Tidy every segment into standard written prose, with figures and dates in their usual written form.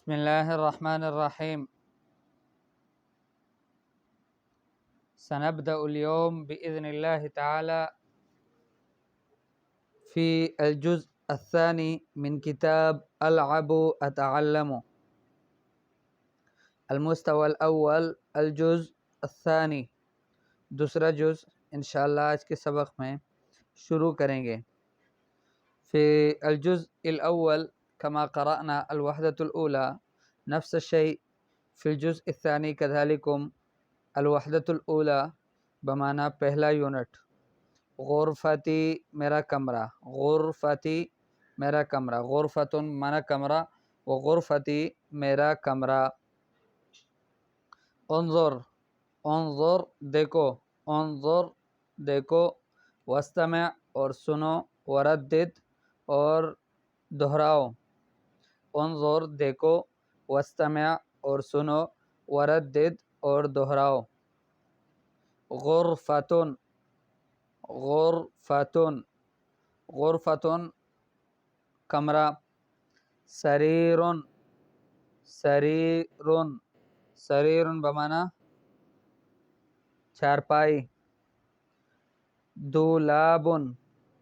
بسم الله الرحمن الرحيم. سنبدأ اليوم بإذن الله تعالى في الجزء الثاني من كتاب ألعب أتعلم. المستوى الأول الجزء الثاني، دوسرا جز انشاءاللہ آج کے سبق میں شروع کریں گے. في الجزء الأول كما قرأنا الوحدة الأولى نفس الشيء في الجزء الثاني كذلكم الوحدة الأولى بمعنى پہلا یونٹ. غرفتی میرا کمرہ، غرفتی میرا کمرہ، غرفتن مانا کمرہ و غرفتی میرا کمرہ. انظر انظر دیکھو، انظر دیکھو، واستمع اور سنو، وردد اور دہراؤ. انظر دیکھو، واستمع اور سنو، وردد اور دہراؤ. غرفتن غرفتن غرفتن کمرہ. سریرن سریرن سریرن بمانا چارپائی. دولابن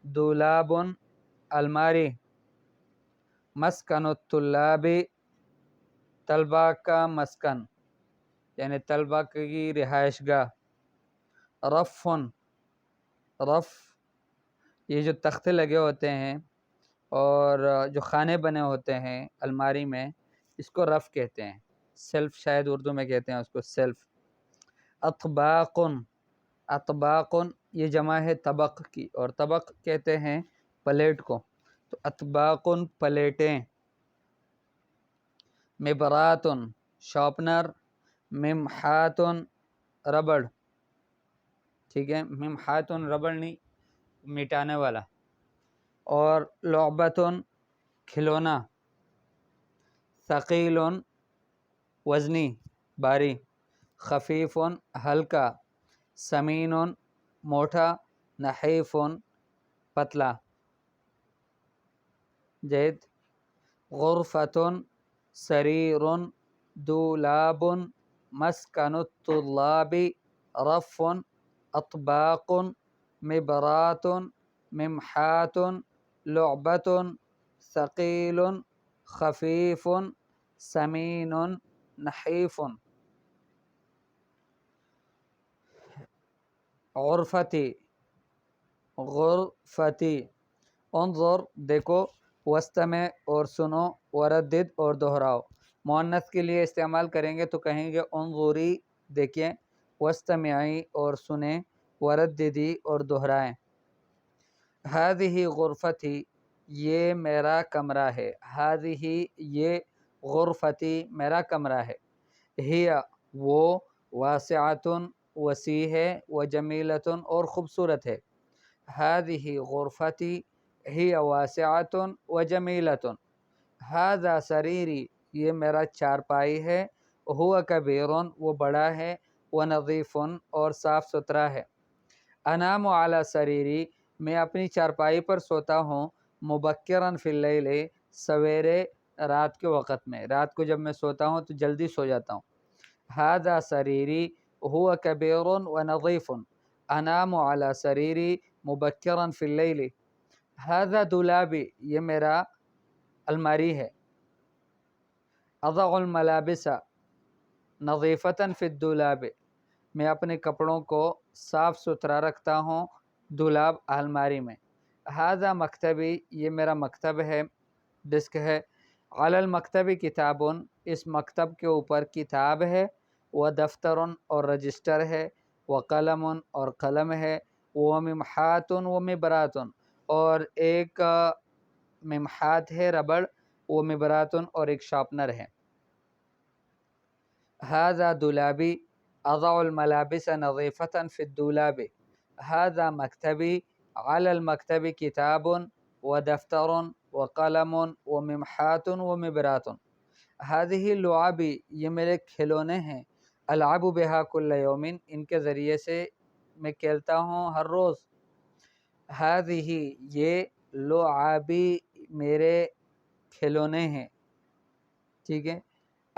دولابن الماری. مسکن الطلاب طلبہ کا مسکن یعنی طلبہ کی رہائش گاہ. رفن رف یہ جو تختے لگے ہوتے ہیں اور جو خانے بنے ہوتے ہیں الماری میں، اس کو رف کہتے ہیں. سیلف شاید اردو میں کہتے ہیں اس کو سیلف. اطباقن اطباقن یہ جمع ہے طبق کی، اور طبق کہتے ہیں پلیٹ کو، تو اطباقن پلیٹیں. مبراتن شارپنر. ممحاتن ربڑ، ٹھیک ہے، ممحاتن ربڑ نہیں، مٹانے والا. اور لعبتن کھلونا. ثقیلن وزنی باری. خفیفن ہلکا. سمینن موٹا. نحیفن پتلا. جید. غرفتن سریرن دولابن مسکن الطلاب رفن اطباقن مبراتن ممحاتن لعبتن ثقیل خفیف سمین نحیف. غرفتی غرفتی انظر دیکھو، واستمع اور سنو، وردد اور دہراؤ. مؤنث کے لیے استعمال کریں گے تو کہیں گے انظری دیکھیں، واستمعی اور سنیں، ورددی اور دہرائیں. ہذہ غرفتی یہ میرا کمرہ ہے. ہذہ یہ، غرفتی میرا کمرہ ہے. ہی وہ، واسعۃ وسیع ہے، وجمیلۃ اور خوبصورت ہے. ہذہ غرفتی ہی واسعۃ وجمیلۃ. ھذا سریری یہ میرا چارپائی ہے. ھو کبیر وہ بڑا ہے. ونظیف اور صاف ستھرا ہے. انام علی سریری میں اپنی چارپائی پر سوتا ہوں. مبکرا فی اللیل سویرے رات کے وقت میں، رات کو جب میں سوتا ہوں تو جلدی سو جاتا ہوں. ھذا سریری ھو کبیر ونظیف. انام علی سریری مبکرا فی اللیل. ھذا دولابی یہ میرا الماری ہے. اضع الملابس نظیفۃ فی الدولاب میں اپنے کپڑوں کو صاف ستھرا رکھتا ہوں دولاب الماری میں. ھذا مکتبی یہ میرا مکتب ہے، ڈسک ہے. علی المکتب کتاب اس مکتب کے اوپر کتاب ہے. ودفتر اور رجسٹر ہے. وقلم اور قلم ہے. وممحات ومبرات اور ایک ممحات ہے ربڑ. ومبرات اور ایک شارپنر ہے. ھذا دولابی اضع الملابس نظیفۃ فی الدولاب. ھذا مکتبی علی المکتب کتاب ودفتر وقلم وممحات ومبرات. ھذہ لعبی یہ میرے کھلونے ہیں. العب بہا کل یوم ان کے ذریعے سے میں کھیلتا ہوں ہر روز. ھذہ یہ لعبی میرے کھلونے ہیں، ٹھیک ہے.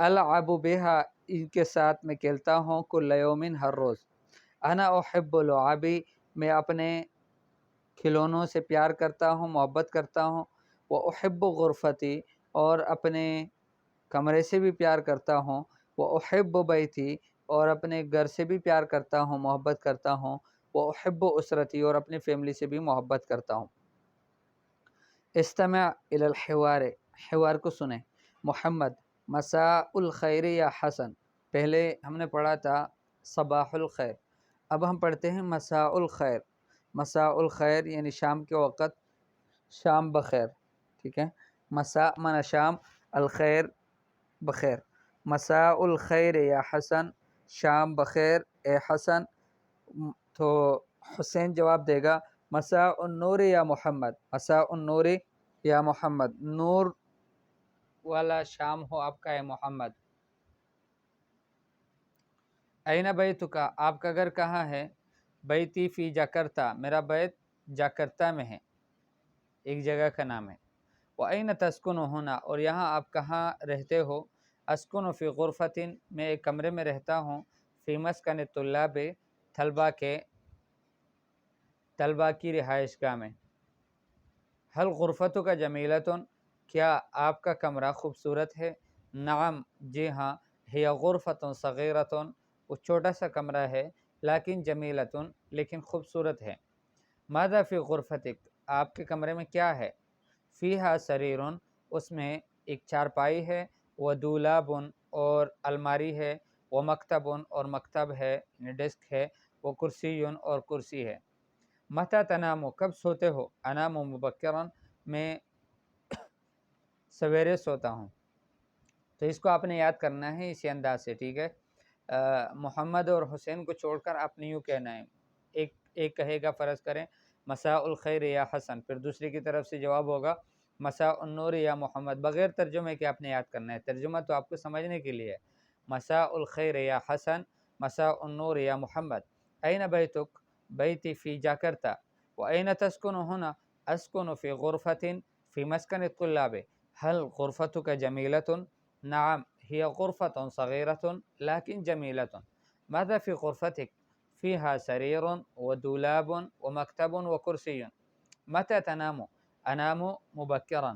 العب بها ان کے ساتھ میں کھیلتا ہوں کل یوم ہر روز. انا احب لعبی میں اپنے کھلونوں سے پیار کرتا ہوں، محبت کرتا ہوں. وہ احب غرفتی اور اپنے کمرے سے بھی پیار کرتا ہوں. وہ احب بیتی اور اپنے گھر سے بھی پیار کرتا ہوں، محبت کرتا ہوں. وہ احب اسرتی اور اپنی فیملی سے بھی محبت کرتا ہوں. استمع الی الحوار، حوار کو سنیں. محمد مساء الخیر یا حسن. پہلے ہم نے پڑھا تھا صباح الخیر، اب ہم پڑھتے ہیں مساء الخیر. مساء الخیر یعنی شام کے وقت، شام بخیر. ٹھیک ہے، مساء مانا شام، الخیر بخیر. مساء الخیر یا حسن، شام بخیر اے حسن. تو حسین جواب دے گا مساء النور یا محمد. مساء النور یا محمد، نور والا شام ہو آپ کا اے محمد. این بیتک، آپ کا گھر کہاں ہے؟ بیتی فی جاکرتا، میرا بیت جاکرتا میں ہے، ایک جگہ کا نام ہے. وَأَيْنَ تَسْكُنُ ہونا، اور یہاں آپ کہاں رہتے ہو؟ اسکن فی غرفۃ، میں ایک کمرے میں رہتا ہوں. فی مسکن الطلاب، طلبہ کی رہائش گاہ میں. حل غرفتک جمیلۃ، کیا آپ کا کمرہ خوبصورت ہے؟ نعم، جی ہاں. ہی غرفۃ صغیرۃ، وہ چھوٹا سا کمرہ ہے. لیکن جمیلۃ، لیکن خوبصورت ہے. ماذا فی غرفتک، آپ کے کمرے میں کیا ہے؟ فیہا سریر، اس میں ایک چارپائی ہے. ودولاب، اور الماری ہے. ومکتب، اور مکتب ہے یعنی ڈیسک ہے. وکرسی، اور کرسی ہے. متی تنام، کب سوتے ہو؟ انام مبکرا، میں سویرے سوتا ہوں. تو اس کو آپ نے یاد کرنا ہے اسی انداز سے. ٹھیک ہے، محمد اور حسین کو چھوڑ کر آپ نے یوں کہنا ہے. ایک کہے گا فرض کریں مساء الخیر یا حسن، پھر دوسری کی طرف سے جواب ہوگا مساء النور یا محمد. بغیر ترجمے کے آپ نے یاد کرنا ہے، ترجمہ تو آپ کو سمجھنے کے لیے ہے. مساء الخیر یا حسن، مساء النور یا محمد. این بیتک، بیتی فی جاکرتا. وَأَيْنَ تَسْكُنُ هنا، أسكن في غرفة في مسكن الطلاب. هل غرفتك جميلة؟ نعم، هي غرفة صغيرة لكن جميلة. ماذا في غرفتك؟ فيها سرير ودولاب ومكتب وكرسي. متى تنام؟ أنام مبكرا.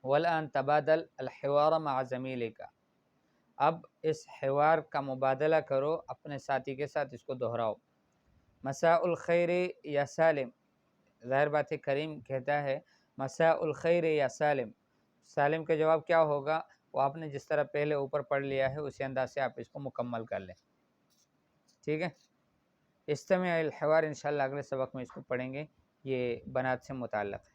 والآن تبادل الحوار مع زميلك. اب اس حوار کا مبادلہ کرو اپنے ساتھی کے ساتھ، اس کو دہراؤ. مساء الخیر یا سالم، ظاہر بات ہے کریم کہتا ہے مساء الخیر یا سالم. سالم کا جواب کیا ہوگا؟ وہ آپ نے جس طرح پہلے اوپر پڑھ لیا ہے اسی انداز سے آپ اس کو مکمل کر لیں. ٹھیک ہے، استمع الحوار انشاءاللہ اگلے سبق میں اس کو پڑھیں گے. یہ بنات سے متعلق ہے.